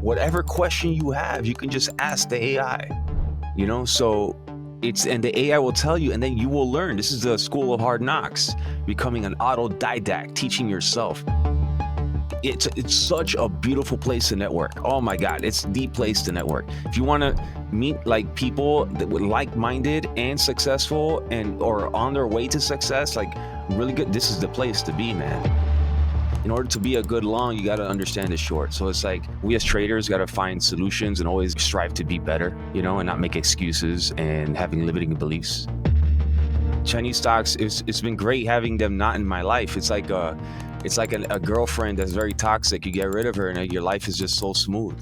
whatever question you have, you can just ask the AI, so and the AI will tell you, and then you will learn. This is the school of hard knocks, becoming an autodidact, teaching yourself. It's such a beautiful place to network. Oh my God, it's the place to network. If you want to meet like people that were like-minded and successful or on their way to success, like really good, this is the place to be, man. In order to be a good long, you got to understand the short. So it's like we as traders got to find solutions and always strive to be better, and not make excuses and having limiting beliefs. Chinese stocks, it's been great having them not in my life. It's like a girlfriend that's very toxic. You get rid of her and your life is just so smooth.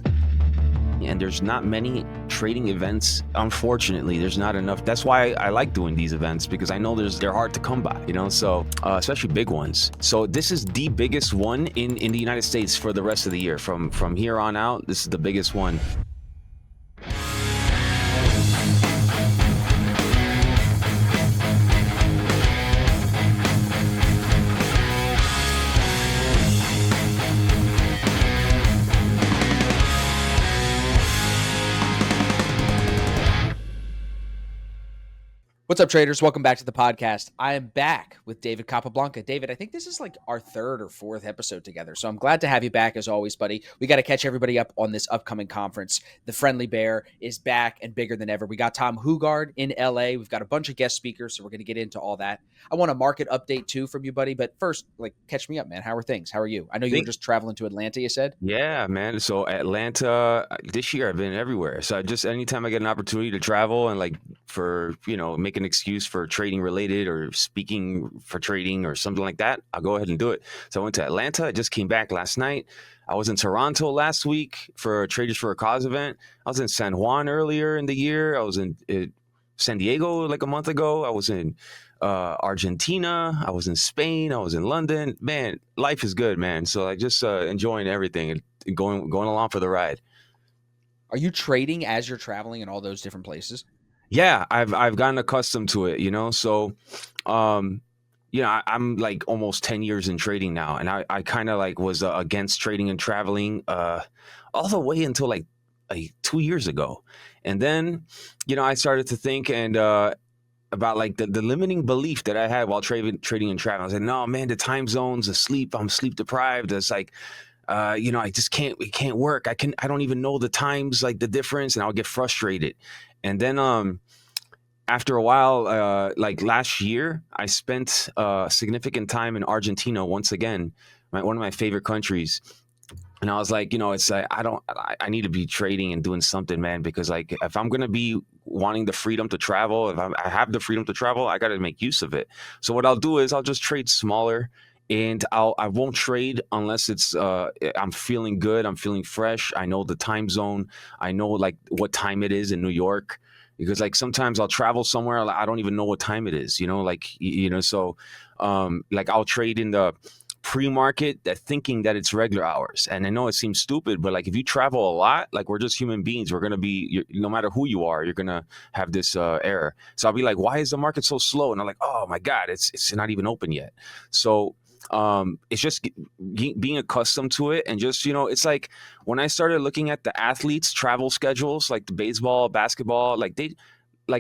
And there's not many trading events. Unfortunately, there's not enough. That's why I like doing these events, because I know they're hard to come by, so especially big ones. So this is the biggest one in the United States for the rest of the year. From here on out, this is the biggest one. What's up, traders? Welcome back to the podcast. I am back with David Capablanca. David, I think this is like our third or fourth episode together, so I'm glad to have you back as always, buddy. We got to catch everybody up on this upcoming conference. The Friendly Bear is back and bigger than ever. We got Tom Hougaard in LA. We've got a bunch of guest speakers, so we're going to get into all that. I want a market update too from you, buddy, but first, catch me up, man. How are things? How are you? I know you were just traveling to Atlanta, you said? Yeah, man. So Atlanta, this year I've been everywhere. So anytime I get an opportunity to travel and make an excuse for trading related or speaking for trading or something like that, I'll go ahead and do it. So I went to Atlanta. I just came back last night. I was in Toronto last week for a Traders for a Cause event. I was in San Juan earlier in the year. I was in San Diego like a month ago. I was in Argentina. I was in Spain. I was in London. Man, life is good, man. So I just enjoying everything and going along for the ride. Are you trading as you're traveling in all those different places? Yeah, I've gotten accustomed to it, So, I'm like almost 10 years in trading now, and I kind of was against trading and traveling all the way until like 2 years ago, and then I started to think about like the limiting belief that I had while trading and traveling. I was like, no, man, the time zones, I'm sleep deprived. It's like, I just it can't work. I don't even know the times, like the difference, and I'll get frustrated. And then after a while, like last year, I spent significant time in Argentina once again, one of my favorite countries. And I was like, it's like, I need to be trading and doing something, man, because like if I'm going to be wanting the freedom to travel, if I have the freedom to travel, I got to make use of it. So what I'll do is I'll just trade smaller. And I won't trade unless it's I'm feeling good, I'm feeling fresh. I know the time zone. I know like what time it is in New York, because like sometimes I'll travel somewhere I don't even know what time it is. So like I'll trade in the pre-market thinking that it's regular hours. And I know it seems stupid, but like if you travel a lot, like we're just human beings, we're gonna be, no matter who you are, you're gonna have this error. So I'll be like, why is the market so slow? And I'm like, oh my God, it's not even open yet. So it's just being accustomed to it. And just, it's like when I started looking at the athletes' travel schedules, like the baseball, basketball, like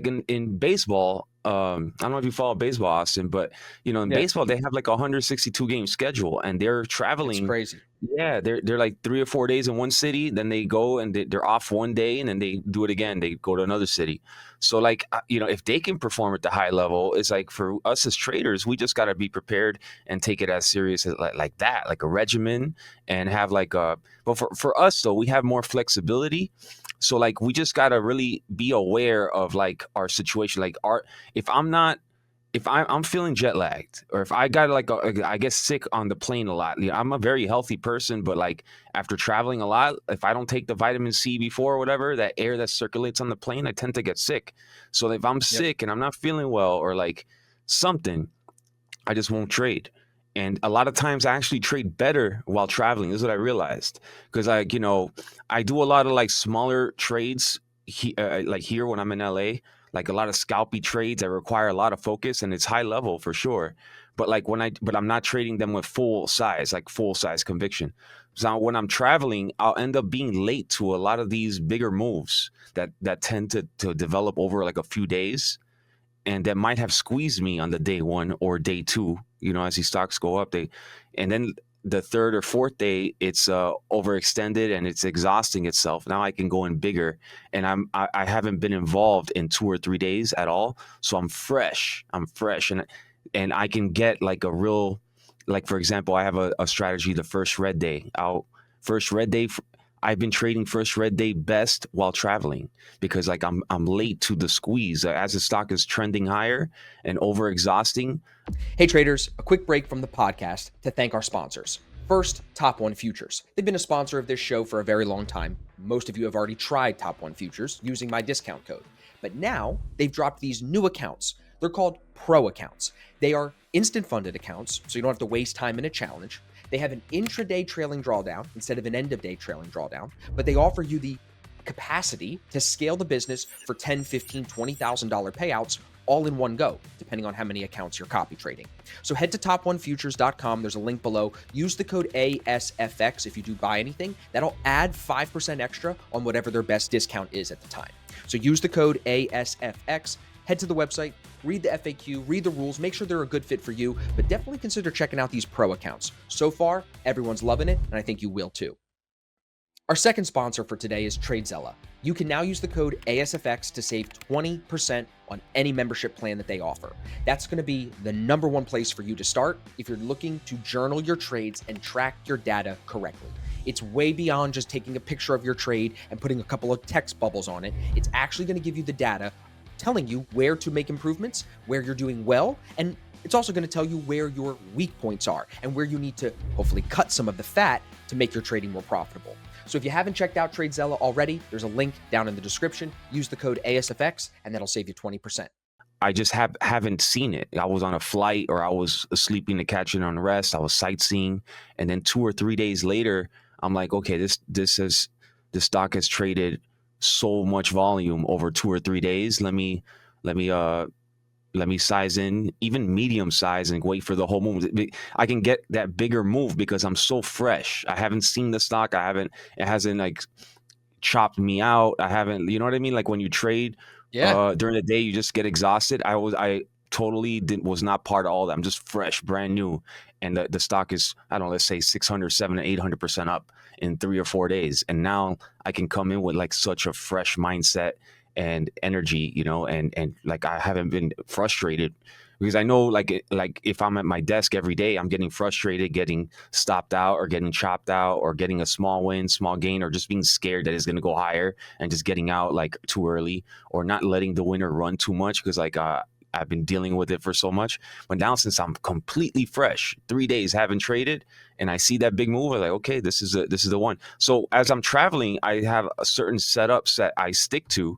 in baseball, I don't know if you follow baseball, Austin, but in baseball, they have like a 162 game schedule and they're traveling. It's crazy. Yeah, they're like 3 or 4 days in one city, then they go and they're off one day and then they do it again. They go to another city. So like, if they can perform at the high level, it's like for us as traders, we just got to be prepared and take it as serious as like that, like a regimen, and have like but for us though, we have more flexibility. So like, we just got to really be aware of like our situation. Like if I'm feeling jet lagged, or if I got I get sick on the plane a lot. I'm a very healthy person, but like after traveling a lot, if I don't take the vitamin C before or whatever, that air that circulates on the plane, I tend to get sick. So if I'm sick and I'm not feeling well or like something, I just won't trade. And a lot of times I actually trade better while traveling. This is what I realized. Because I do a lot of like smaller trades like here when I'm in LA, like a lot of scalpy trades that require a lot of focus, and it's high level for sure. But like but I'm not trading them with full size conviction. So when I'm traveling, I'll end up being late to a lot of these bigger moves that tend to develop over like a few days, and that might have squeezed me on the day one or day two, as these stocks go up. And then the third or fourth day, it's overextended and it's exhausting itself. Now I can go in bigger, and I haven't been involved in 2 or 3 days at all. So I'm fresh, and I can get like a real, like, for example, I have a strategy, the first red day. I've been trading first red day best while traveling, because like I'm late to the squeeze as the stock is trending higher and over exhausting. Hey traders, a quick break from the podcast to thank our sponsors. First, Top One Futures. They've been a sponsor of this show for a very long time. Most of you have already tried Top One Futures using my discount code. But now they've dropped these new accounts. They're called Pro accounts. They are instant funded accounts, so you don't have to waste time in a challenge. They have an intraday trailing drawdown instead of an end of day trailing drawdown, but they offer you the capacity to scale the business for $10,000, $15,000, $20,000 payouts all in one go, depending on how many accounts you're copy trading. So head to top1futures.com. There's a link below. Use the code ASFX if you do buy anything. That'll add 5% extra on whatever their best discount is at the time. So use the code ASFX. Head to the website, read the FAQ, read the rules, make sure they're a good fit for you, but definitely consider checking out these pro accounts. So far, everyone's loving it, and I think you will too. Our second sponsor for today is TradeZella. You can now use the code ASFX to save 20% on any membership plan that they offer. That's going to be the number one place for you to start if you're looking to journal your trades and track your data correctly. It's way beyond just taking a picture of your trade and putting a couple of text bubbles on it. It's actually going to give you the data telling you where to make improvements, where you're doing well, and it's also going to tell you where your weak points are and where you need to hopefully cut some of the fat to make your trading more profitable. So if you haven't checked out TradeZella already, there's a link down in the description. Use the code ASFX and that'll save you 20%. I just haven't seen it. I was on a flight, or I was sleeping to catch it on rest. I was sightseeing, and then 2 or 3 days later, I'm like, okay, this stock has traded so much volume over 2 or 3 days. Let me size in, even medium size, and wait for the whole move. I can get that bigger move because I'm so fresh. I haven't seen the stock. It hasn't like chopped me out. I haven't, you know what I mean? Like when you trade during the day, you just get exhausted. I totally was not part of all that. I'm just fresh, brand new. And the stock is, I don't know, let's say 600, 700, 800% up in 3 or 4 days. And now I can come in with like such a fresh mindset and energy, and like I haven't been frustrated, because I know like if I'm at my desk every day, I'm getting frustrated, getting stopped out or getting chopped out or getting a small win, small gain, or just being scared that it's going to go higher and just getting out like too early, or not letting the winner run too much because like I've been dealing with it for so much. But now, since I'm completely fresh, 3 days haven't traded, and I see that big move, I'm like, okay, this is the one. So as I'm traveling, I have a certain setups that I stick to,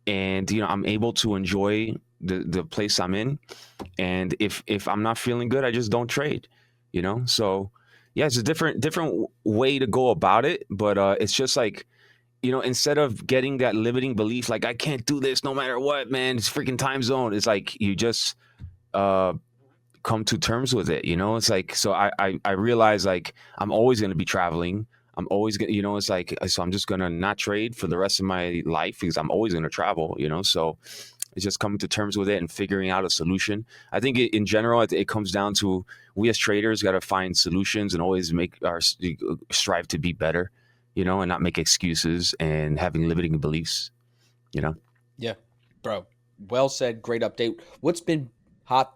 and I'm able to enjoy the place I'm in. And if I'm not feeling good, I just don't trade. So yeah, it's a different way to go about it. But it's just like, instead of getting that limiting belief, like I can't do this no matter what, man, it's freaking time zone. It's like you just come to terms with it. It's like, so I realize like I'm always going to be traveling. I'm always going to, it's like, so I'm just going to not trade for the rest of my life because I'm always going to travel, so it's just coming to terms with it and figuring out a solution. I think in general, it comes down to we as traders got to find solutions and always strive to be better, and not make excuses and having limiting beliefs, Yeah, bro. Well said. Great update. What's been hot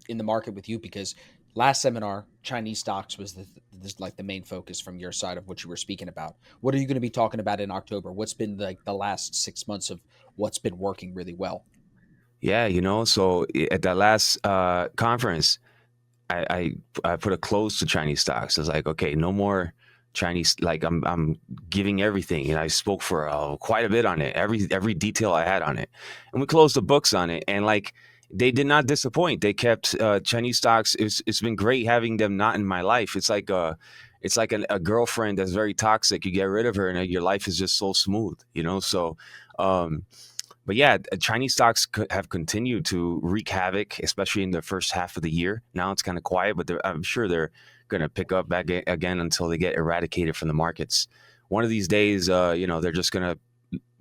in the market with you? Because last seminar, Chinese stocks was the main focus from your side of what you were speaking about. What are you going to be talking about in October? What's been like the last 6 months of what's been working really well? Yeah, so at that last conference, I put a close to Chinese stocks. I was like, okay, no more Chinese. Like I'm giving everything, and I spoke for quite a bit on it, every detail I had on it, and we closed the books on it. And like they did not disappoint. They kept Chinese stocks. It's been great having them not in my life. It's like a girlfriend that's very toxic. You get rid of her, and your life is just so smooth, So. But yeah, Chinese stocks have continued to wreak havoc, especially in the first half of the year. Now it's kind of quiet, but I'm sure they're gonna pick up back again until they get eradicated from the markets. One of these days, they're just gonna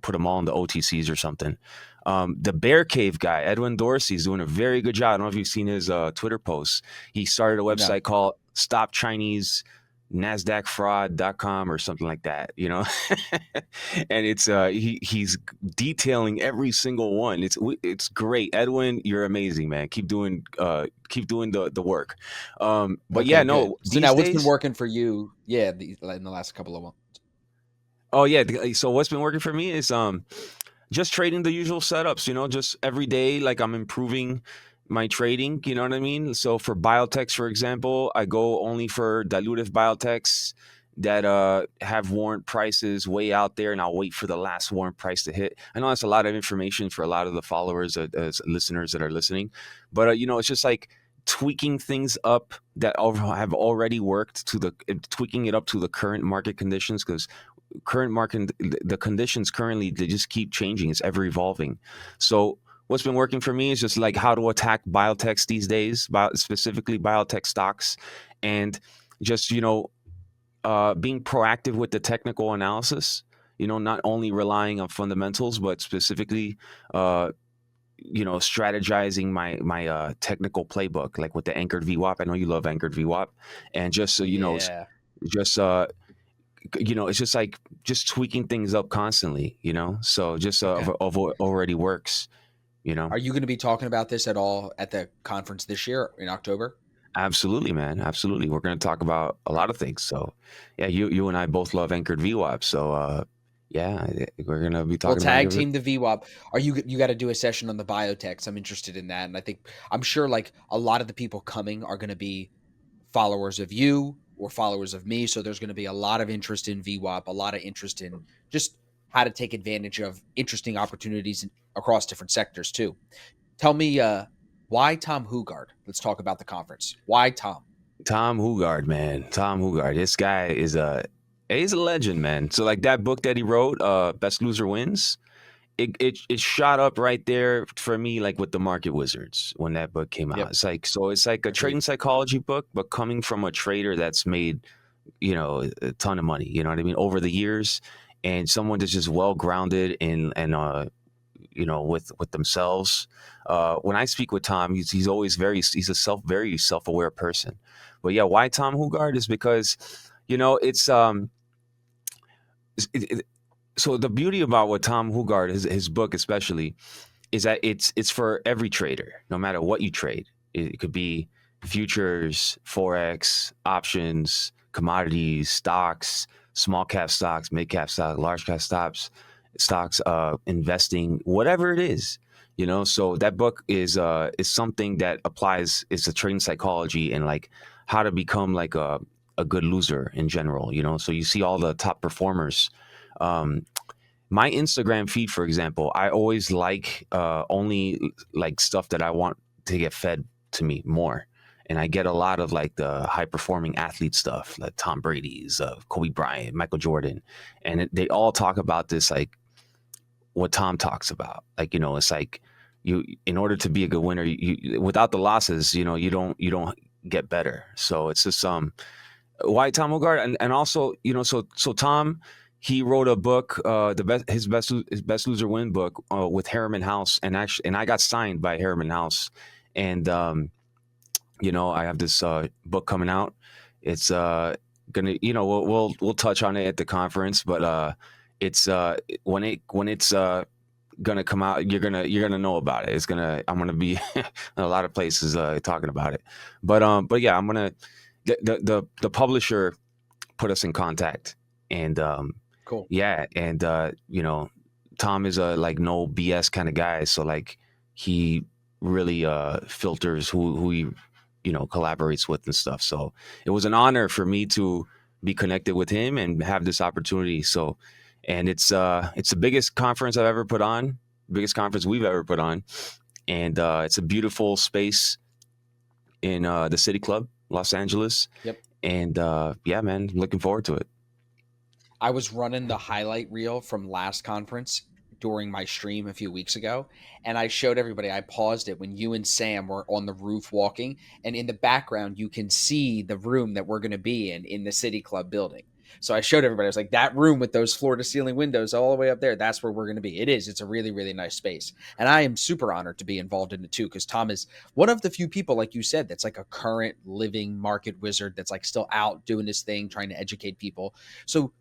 put them all in the OTCs or something. The Bear Cave guy, Edwin Dorsey's doing a very good job. I don't know if you've seen his Twitter posts. He started a website called Stop Chinese NASDAQfraud.com or something like that, and it's he's detailing every single one. It's great. Edwin, you're amazing, man. Keep doing the work. But okay, yeah, good. no. So now what's been working for you? Yeah, in the last couple of months. Oh yeah. So what's been working for me is just trading the usual setups, just every day, like I'm improving my trading, you know what I mean? So for biotechs, for example, I go only for dilutive biotechs that have warrant prices way out there, and I'll wait for the last warrant price to hit. I know that's a lot of information for a lot of the followers, listeners that are listening, but it's just like tweaking things up that have already worked tweaking it up to the current market conditions, because the conditions currently, they just keep changing. It's ever evolving. So what's been working for me is just like how to attack biotechs these days, specifically biotech stocks, and just being proactive with the technical analysis. Not only relying on fundamentals, but specifically strategizing my technical playbook, like with the anchored VWAP. I know you love anchored VWAP, and just so just it's just like just tweaking things up constantly, so just already works, Are you going to be talking about this at all at the conference this year in October? Absolutely, man. Absolutely. We're going to talk about a lot of things. So yeah, you and I both love anchored VWAP. So yeah, we're going to be talking about tag team the VWAP. You got to do a session on the biotechs. I'm interested in that. And I'm sure like a lot of the people coming are going to be followers of you or followers of me. So there's going to be a lot of interest in VWAP, a lot of interest in just how to take advantage of interesting opportunities across different sectors too. Tell me why Tom Hougaard? Let's talk about the conference. Why Tom? Tom Hougaard, man. Tom Hougaard. This guy he's a legend, man. So like that book that he wrote, Best Loser Wins, it shot up right there for me, like with the Market Wizards when that book came out. Yep. It's like a trading psychology book, but coming from a trader that's made, a ton of money, you know what I mean, over the years, and someone that's just well grounded and with themselves. When I speak with Tom, he's always very self-aware person. But yeah, why Tom Hougaard is because, it's so the beauty about what Tom Hougaard, his book especially, is that it's for every trader, no matter what you trade. It could be futures, forex, options, commodities, stocks, small cap stocks, mid cap stocks, large cap stocks, investing, whatever it is. So that book is something that applies. It's a trading psychology and like how to become like a good loser in general. So you see all the top performers. My Instagram feed, for example, I always like only like stuff that I want to get fed to me more. And I get a lot of like the high performing athlete stuff, like Tom Brady's, Kobe Bryant, Michael Jordan. And they all talk about this, like what Tom talks about. Like, it's like in order to be a good winner, you without the losses, you don't get better. So it's just why Tom Hougaard, and also, so Tom, he wrote a book, his best loser win book with Harriman House, and I got signed by Harriman House, and I have this book coming out. It's gonna, we'll touch on it at the conference, but it's when it's gonna come out, you're gonna know about it. I'm gonna be in a lot of places talking about it, but yeah, I'm gonna the publisher put us in contact, and cool. Yeah, and Tom is a like no BS kind of guy, so like he really filters who he collaborates with and stuff. So it was an honor for me to be connected with him and have this opportunity. So, and it's the biggest conference I've ever put on, biggest conference we've ever put on, and it's a beautiful space in the City Club, Los Angeles. Yep. And yeah, man, looking forward to it. I was running the highlight reel from last conference during my stream a few weeks ago, and I showed everybody. I paused it when you and Sam were on the roof walking, and in the background you can see the room that we're going to be in the City Club building. So I showed everybody. I was like, that room with those floor to ceiling windows all the way up there, that's where we're going to be. It's a really, really nice space. And I am super honored to be involved in it too, because Tom is one of the few people, like you said, that's like a current living market wizard that's like still out doing his thing, trying to educate people. So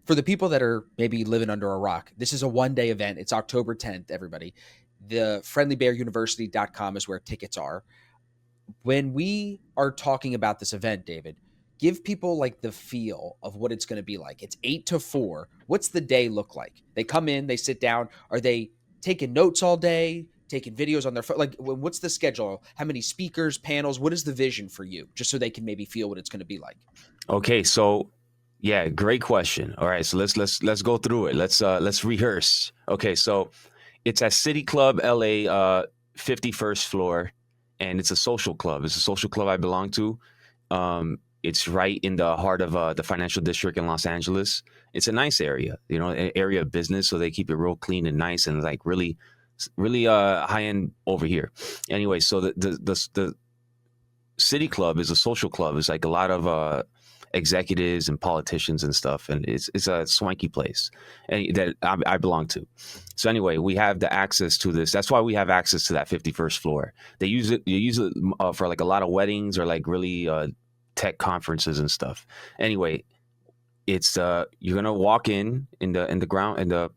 for the people that are maybe living under a rock, this is a one-day event. It's October 10th, everybody. The friendlybearuniversity.com is where tickets are. When we are talking about this event, David, give people like the feel of what it's going to be like. It's 8 to 4. What's the day look like? They come in, they sit down. Are they taking notes all day, taking videos on their phone? Like, what's the schedule? How many speakers, panels? What is the vision for you? Just so they can maybe feel what it's going to be like. Okay, so yeah, great question. All right, so let's go through it. Let's rehearse. Okay, so it's at City Club LA, 51st floor, and it's a social club. It's a social club I belong to. It's right in the heart of the financial district in Los Angeles. It's a nice area, an area of business, so they keep it real clean and nice and like really high end over here. Anyway, so the City Club is a social club. It's like a lot of executives and politicians and stuff, and it's a swanky place that I belong to. So anyway, we have the access to this. That's why we have access to that 51st floor. You use it for like a lot of weddings or like really tech conferences and stuff. Anyway, it's you're gonna walk in the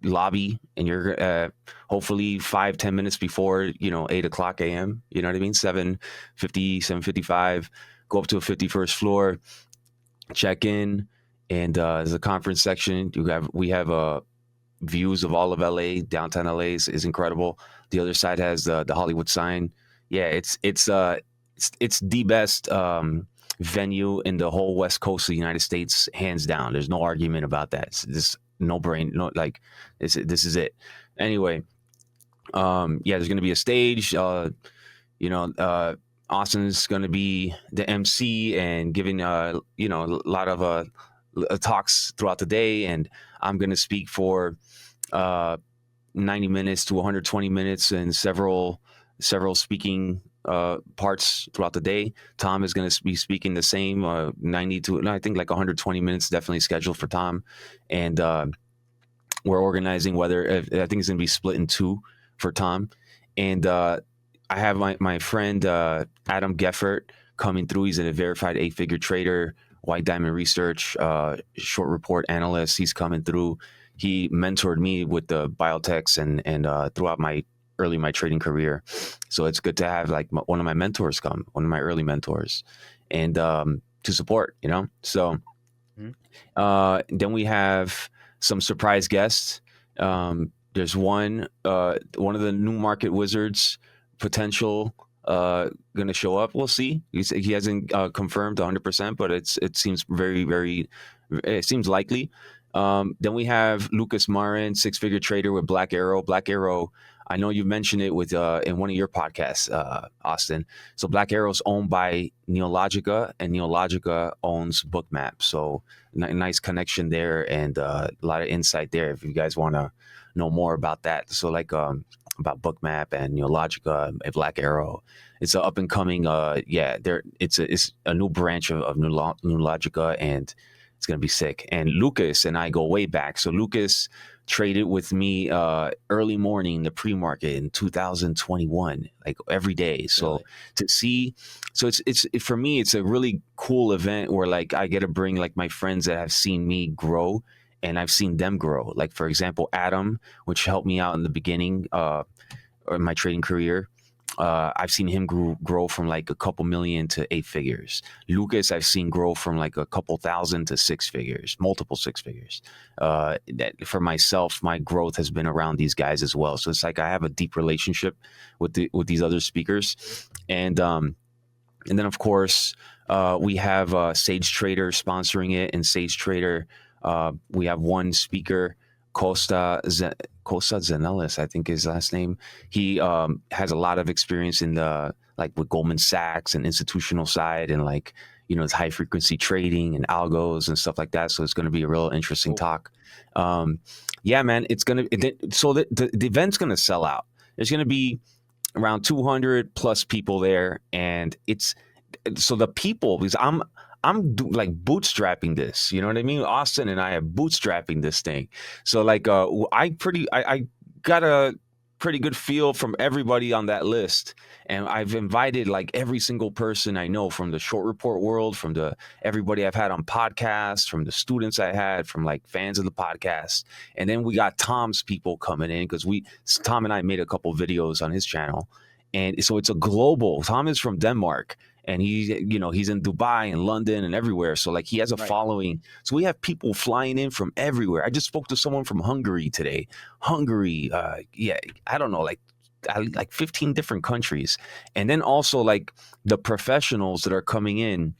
lobby, and you're hopefully 5-10 minutes before 8 o'clock a.m. You know what I mean? 7:50, 7:55. Go up to a 51st floor, check in, and there's a conference section. We have views of all of LA. Downtown LA is incredible. The other side has the Hollywood sign. Yeah, it's the best venue in the whole West Coast of the United States, hands down. There's no argument about that. It's this no brain, no, like this is it. Anyway, there's going to be a stage. Austin's going to be the MC and giving a lot of talks throughout the day, and I'm going to speak for 90 minutes to 120 minutes and several speaking parts throughout the day. Tom is going to be speaking the same 90 to I think like 120 minutes definitely scheduled for Tom, and we're organizing whether I think it's going to be split in two for Tom, and I have my friend Adam Gefvert coming through. He's a verified 8-figure trader, White Diamond Research, short report analyst. He's coming through. He mentored me with the biotechs and throughout my trading career. So it's good to have like one of my mentors come, one of my early mentors, and to support, So then we have some surprise guests. There's one of the new market wizards potential going to show up. We'll see. He hasn't confirmed 100%, but it seems very, very, it seems likely. Then we have Lucas Marin, 6-figure trader with Black Arrow. Black Arrow, I know you mentioned it with in one of your podcasts, Austin. So Black Arrow is owned by Neologica, and Neologica owns Bookmap. So nice connection there, and a lot of insight there if you guys want to know more about that. So like about Bookmap and Neologica and Black Arrow. It's an up and coming, it's a new branch of Neologica, and it's gonna be sick. And Lucas and I go way back. So Lucas traded with me early morning, the pre-market in 2021, like every day. So really? To see, so it's for me, it's a really cool event where like I get to bring like my friends that have seen me grow, and I've seen them grow. Like, for example, Adam, which helped me out in the beginning of my trading career. I've seen him grow from like a couple million to 8 figures. Lucas, I've seen grow from like a couple thousand to 6 figures, multiple 6 figures. For myself, my growth has been around these guys as well. So it's like I have a deep relationship with these other speakers. And then, of course, we have Sage Trader sponsoring it, and Sage Trader, we have one speaker, Costa Zenelis, I think his last name. He has a lot of experience in the with Goldman Sachs and institutional side, and like it's high frequency trading and algos and stuff like that. So it's going to be a real interesting Cool. talk. Yeah, man, it's going to, so the event's going to sell out. There's going to be around 200 plus people there. And so the people, because like bootstrapping this, you know what I mean? Austin and I are bootstrapping this thing. So like, I got a pretty good feel from everybody on that list. And I've invited like every single person I know from the short report world, from everybody I've had on podcasts, from the students I had, from like fans of the podcast. And then we got Tom's people coming in because Tom and I made a couple videos on his channel. And so it's a global, Tom is from Denmark. And he's in Dubai and London and everywhere. So like he has a following. So we have people flying in from everywhere. I just spoke to someone from Hungary today. Hungary, I don't know, like 15 different countries. And then also like the professionals that are coming in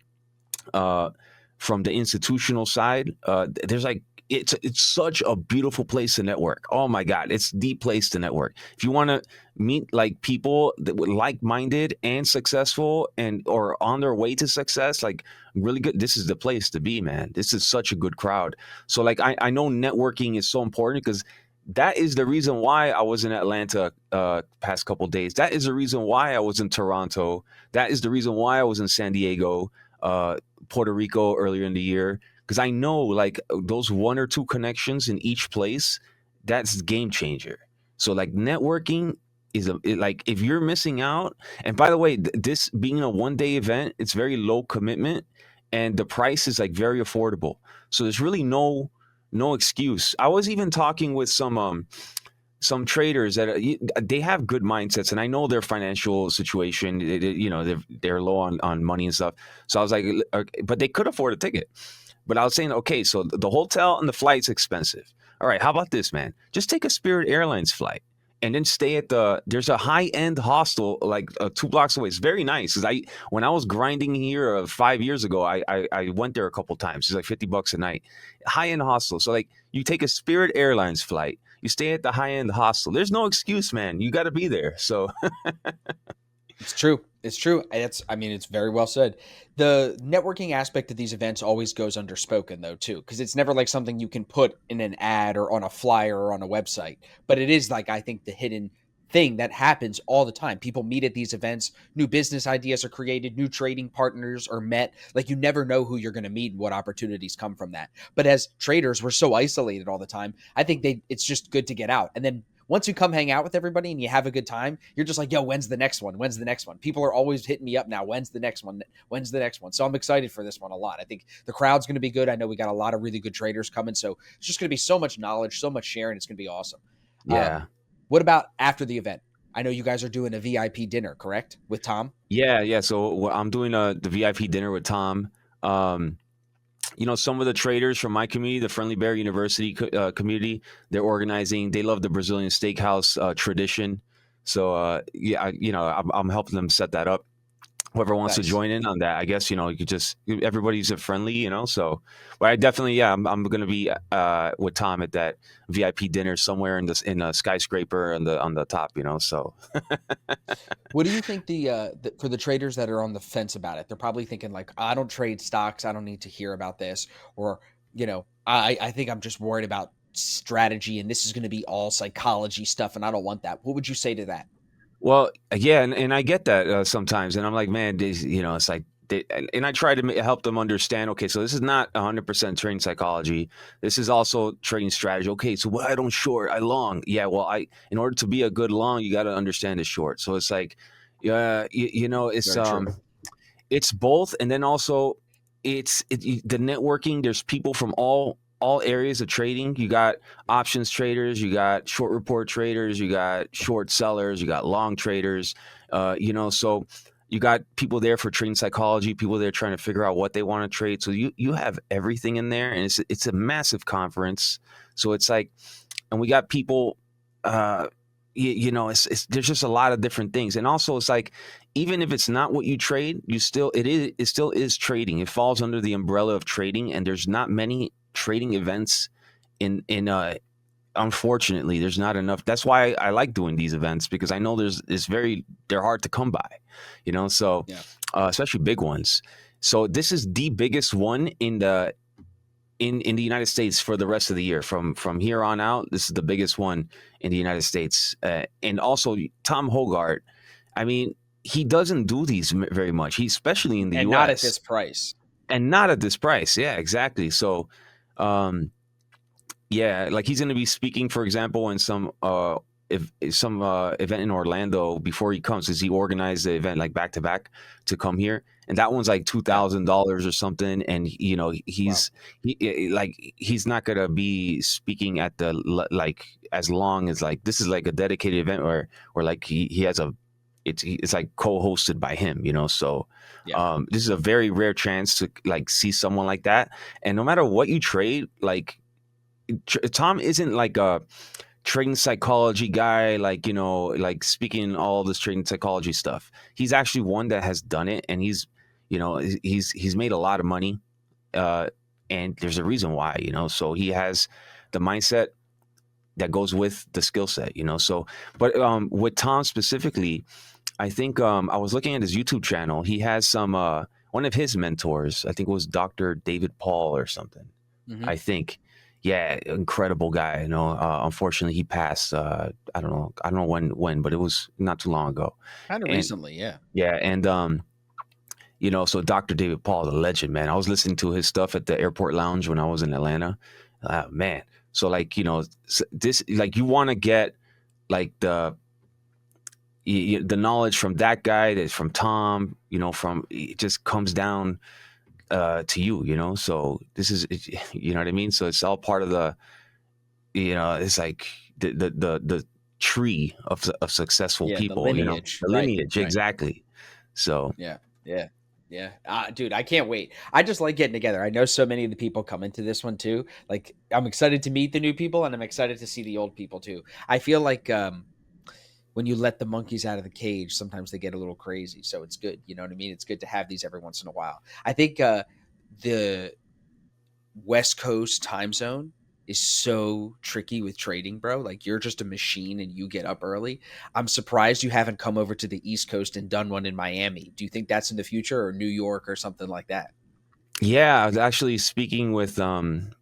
from the institutional side. There's like, it's such a beautiful place to network. Oh my God, it's the place to network. If you want to meet like people that were like-minded and successful or on their way to success, like really good, this is the place to be, man. This is such a good crowd. So like I know networking is so important because that is the reason why I was in Atlanta past couple of days. That is the reason why I was in Toronto. That is the reason why I was in San Diego, Puerto Rico earlier in the year. Because I know like those one or two connections in each place, that's game changer. So like networking is like if you're missing out. And by the way, this being a 1-day event, it's very low commitment and the price is like very affordable. So there's really no excuse. I was even talking with some traders that they have good mindsets, and I know their financial situation. They're low on money and stuff. So I was like, but they could afford a ticket. But I was saying, okay, so the hotel and the flight's expensive. All right, how about this, man? Just take a Spirit Airlines flight and then stay at there's a high-end hostel like 2 blocks away. It's very nice. Because when I was grinding here 5 years ago, I went there a couple times. It's like $50 a night. High-end hostel. So like you take a Spirit Airlines flight, you stay at the high-end hostel. There's no excuse, man. You got to be there. So It's true. It's true. It's very well said. The networking aspect of these events always goes underspoken though, too, because it's never like something you can put in an ad or on a flyer or on a website. But it is like, I think, the hidden thing that happens all the time. People meet at these events, new business ideas are created, new trading partners are met. Like you never know who you're going to meet and what opportunities come from that. But as traders, we're so isolated all the time. I think it's just good to get out. And then once you come hang out with everybody and you have a good time, you're just like, yo, when's the next one? When's the next one? People are always hitting me up now. When's the next one? When's the next one? So I'm excited for this one a lot. I think the crowd's going to be good. I know we got a lot of really good traders coming. So it's just going to be so much knowledge, so much sharing. It's going to be awesome. yeah. What about after the event? I know you guys are doing a VIP dinner, correct? With Tom? Yeah. So I'm doing the VIP dinner with Tom. Some of the traders from my community, the Friendly Bear University community, they're organizing. They love the Brazilian steakhouse tradition. So, I'm helping them set that up. Whoever wants to join in on that, I guess, you could just, everybody's friendly, so, but I definitely, I'm going to be with Tom at that VIP dinner somewhere in a skyscraper on the top, so. What do you think for the traders that are on the fence about it? They're probably thinking like, I don't trade stocks. I don't need to hear about this. Or, I think I'm just worried about strategy and this is going to be all psychology stuff. And I don't want that. What would you say to that? Well, yeah, and I get that sometimes, and I'm like, man, it's like, and I try to help them understand. Okay, so this is not 100% trading psychology. This is also trading strategy. Okay, so I don't short, I long. Yeah, well, in order to be a good long, you got to understand the short. So it's like, it's both, and then also the networking. There's people from all areas of trading. You got options traders, you got short report traders, you got short sellers, you got long traders, so you got people there for trading psychology, people there trying to figure out what they want to trade. So you have everything in there, and it's a massive conference. So it's like, and we got people, there's just a lot of different things. And also it's like, even if it's not what you trade, it still is trading. It falls under the umbrella of trading, and there's not many trading events unfortunately there's not enough. That's why I like doing these events, because I know they're hard to come by, so yeah. Especially big ones. So this is the biggest one in the United States for the rest of the year. From here on out, this is the biggest one in the United States. And also Tom Hougaard, I mean, he doesn't do these very much. He's especially in the And US. not at this price. And not at this price. Yeah, exactly. So, yeah, like he's going to be speaking, for example, in some event in Orlando before he comes, because he organized the event like back to back to come here, and that one's like $2,000 or something. And you know, he's he's not going to be speaking at the like as long as like this is like a dedicated event where like he has a it's like co-hosted by him, you know. So this is a very rare chance to like see someone like that. And no matter what you trade, like Tom isn't like a trading psychology guy, like, you know, like speaking all this trading psychology stuff. He's actually one that has done it, and he's, you know, he's made a lot of money, and there's a reason why, you know. So he has the mindset that goes with the skill set, you know. So, but with Tom specifically, I think I was looking at his YouTube channel. He has some one of his mentors, I think it was Dr. David Paul or something. I think. Yeah, incredible guy. You know, unfortunately he passed. I don't know when, but it was not too long ago. Kind of recently, yeah. Yeah, and you know, so Dr. David Paul is a legend, man. I was listening to his stuff at the airport lounge when I was in Atlanta. Man, so like, you know, this, like, you want to get like the knowledge from that guy, that's from Tom, you know, from, it just comes down to you, you know. So this is, you know what I mean? So it's all part of the, you know, it's like the tree of successful people, the lineage, you know, the lineage, right. Exactly. So yeah. Dude, I can't wait. I just like getting together. I know so many of the people come into this one too. Like, I'm excited to meet the new people, and I'm excited to see the old people too. I feel like when you let the monkeys out of the cage, sometimes they get a little crazy. So it's good. You know what I mean? It's good to have these every once in a while. I think the West Coast time zone is so tricky with trading, bro. Like, you're just a machine and you get up early. I'm surprised you haven't come over to the East Coast and done one in Miami. Do you think that's in the future, or New York or something like that? yeah, I was actually speaking with some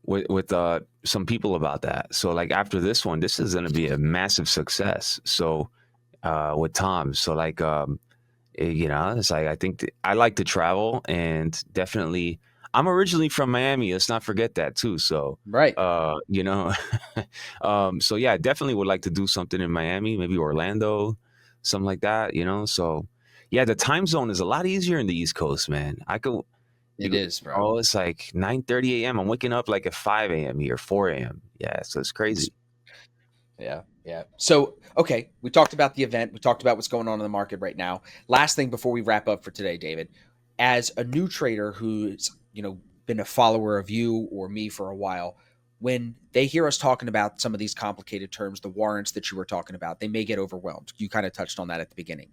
people about that. So like after this one, this is going to be a massive success. So with Tom, so like you know, it's like I think I like to travel, and definitely I'm originally from Miami. Let's not forget that too. So Right. you know, so yeah, I definitely would like to do something in Miami, maybe Orlando, something like that. You know, so yeah, the time zone is a lot easier in the East Coast, man. It is, bro. Oh, it's like 9:30 a.m. I'm waking up like at 5 a.m. here, 4 a.m. Yeah, so it's crazy. Yeah. So, okay, we talked about the event. We talked about what's going on in the market right now. Last thing before we wrap up for today, David, as a new trader who's, you know, been a follower of you or me for a while, when they hear us talking about some of these complicated terms, the warrants that you were talking about, they may get overwhelmed. You kind of touched on that at the beginning.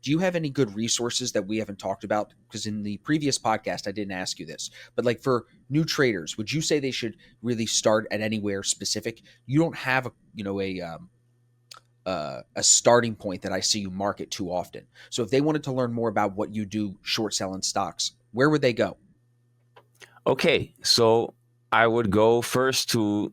Do you have any good resources that we haven't talked about? Because in the previous podcast, I didn't ask you this, but like for new traders, would you say they should really start at anywhere specific? You don't have a starting point that I see you market too often. So if they wanted to learn more about what you do short selling stocks, where would they go? Okay, so I would go first to,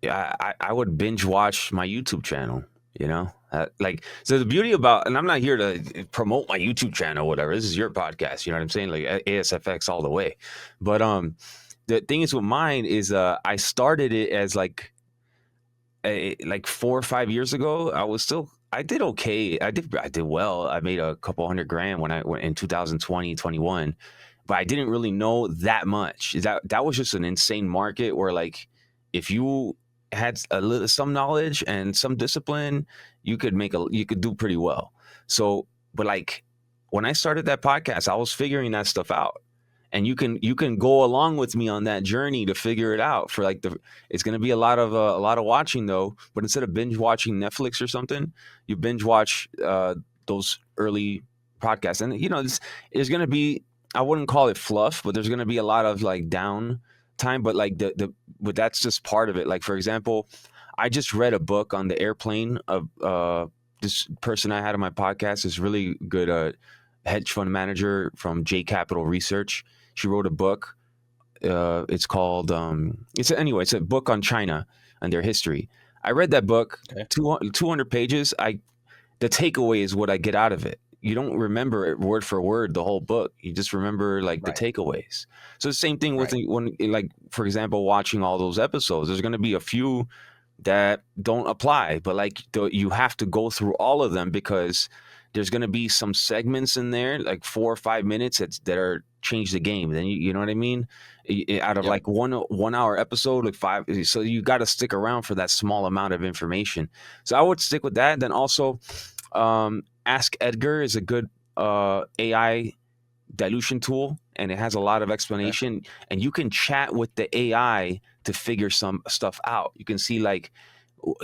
I would binge watch my YouTube channel, you know? Like, so the beauty about, and I'm not here to promote my YouTube channel, whatever. This is your podcast, you know what I'm saying? Like ASFX all the way. But the thing is with mine is I started it as like 4 or 5 years ago. I did okay. I did well. I made a couple $100,000 when I went in 2020, 21, but I didn't really know that much. That was just an insane market where, like, if you had some knowledge and some discipline, you could do pretty well. So, but like when I started that podcast, I was figuring that stuff out. And you can go along with me on that journey to figure it out. For like it's going to be a lot of watching though. But instead of binge watching Netflix or something, you binge watch those early podcasts. And you know, there's going to be, I wouldn't call it fluff, but there's going to be a lot of like down time. But like but that's just part of it. Like, for example, I just read a book on the airplane of this person I had on my podcast. Is really good. hedge fund manager from J Capital Research. She wrote a book. It's called it's a book on China and their history. I read that book, Okay. 200 pages. The takeaway is what I get out of it. You don't remember it word for word the whole book. You just remember like the takeaways. So the same thing with when, like, for example, watching all those episodes, there's going to be a few that don't apply, but like you have to go through all of them because there's going to be some segments in there, like 4 or 5 minutes that are change the game. Then you know what I mean? Out of like 1 hour episode, like 5. So you got to stick around for that small amount of information. So I would stick with that. Then also, Ask Edgar is a good AI dilution tool, and it has a lot of explanation. And you can chat with the AI to figure some stuff out. You can see like,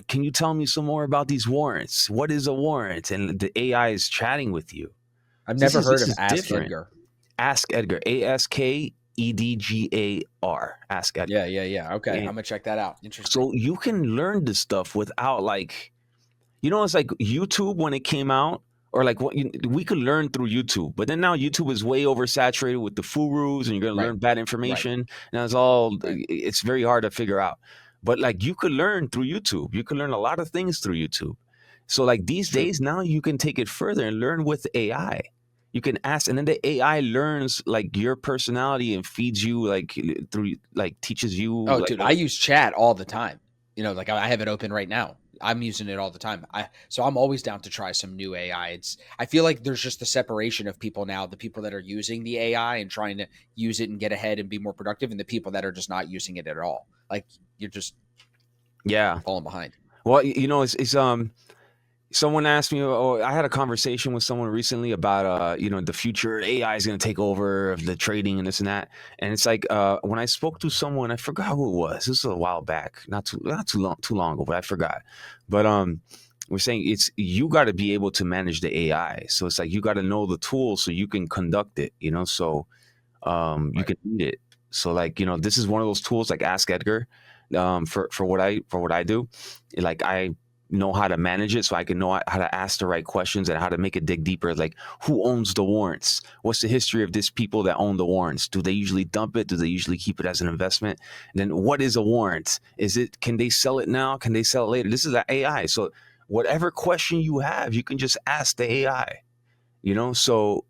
can you tell me some more about these warrants? What is a warrant? And the AI is chatting with you. I've never heard of Ask Edgar. Ask Edgar. ASKEDGAR. Ask Edgar. Yeah. Okay, and I'm gonna check that out. Interesting. So you can learn this stuff without like, it's like YouTube when it came out, or like we could learn through YouTube, but then now YouTube is way oversaturated with the gurus, and you're gonna learn bad information, and it's all it's very hard to figure out. But like you could learn through YouTube. You can learn a lot of things through YouTube. So like these days now you can take it further and learn with AI. You can ask, and then the AI learns like your personality and feeds you like through, like teaches you. Oh, dude, I use chat all the time. Like I have it open right now. I'm using it all the time. So I'm always down to try some new AI. I feel like there's just the separation of people now, the people that are using the AI and trying to use it and get ahead and be more productive, and the people that are just not using it at all. Like you're just falling behind. Well, it's someone asked me, I had a conversation with someone recently about, the future AI is going to take over of the trading and this and that. And it's like, when I spoke to someone, I forgot who it was. This was a while back, not too long ago, but I forgot. But we're saying you got to be able to manage the AI. So it's like, you got to know the tool so you can conduct it, so you can read it. So like, this is one of those tools like Ask Edgar, for what I do. Like I know how to manage it, so I can know how to ask the right questions and how to make it dig deeper. Like, who owns the warrants? What's the history of these people that own the warrants? Do they usually dump it? Do they usually keep it as an investment? And then what is a warrant? Can they sell it now? Can they sell it later? This is an AI. So whatever question you have, you can just ask the AI, so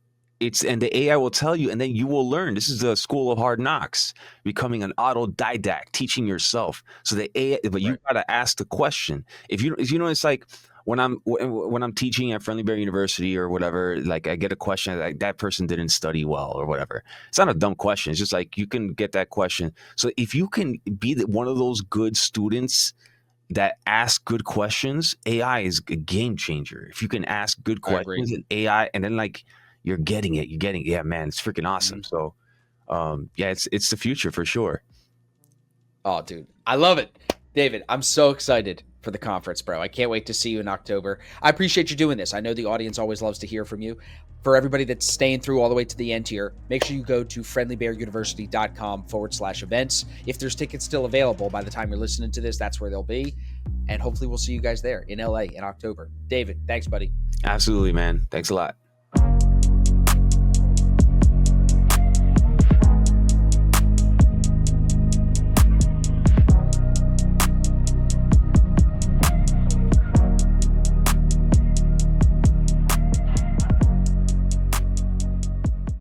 and the AI will tell you, and then you will learn. This is the school of hard knocks, becoming an autodidact, teaching yourself. So the AI, but you got to ask the question. If it's like when I'm teaching at Friendly Bear University or whatever, like I get a question like that person didn't study well or whatever. It's not a dumb question. It's just like you can get that question. So if you can be one of those good students that ask good questions, AI is a game changer. If you can ask good questions and AI, and then like you're getting it. Yeah, man, it's freaking awesome. So, it's the future for sure. Oh, dude, I love it. David, I'm so excited for the conference, bro. I can't wait to see you in October. I appreciate you doing this. I know the audience always loves to hear from you. For everybody that's staying through all the way to the end here, make sure you go to friendlybearuniversity.com/events. If there's tickets still available by the time you're listening to this, that's where they'll be. And hopefully we'll see you guys there in LA in October. David, thanks, buddy. Absolutely, man. Thanks a lot.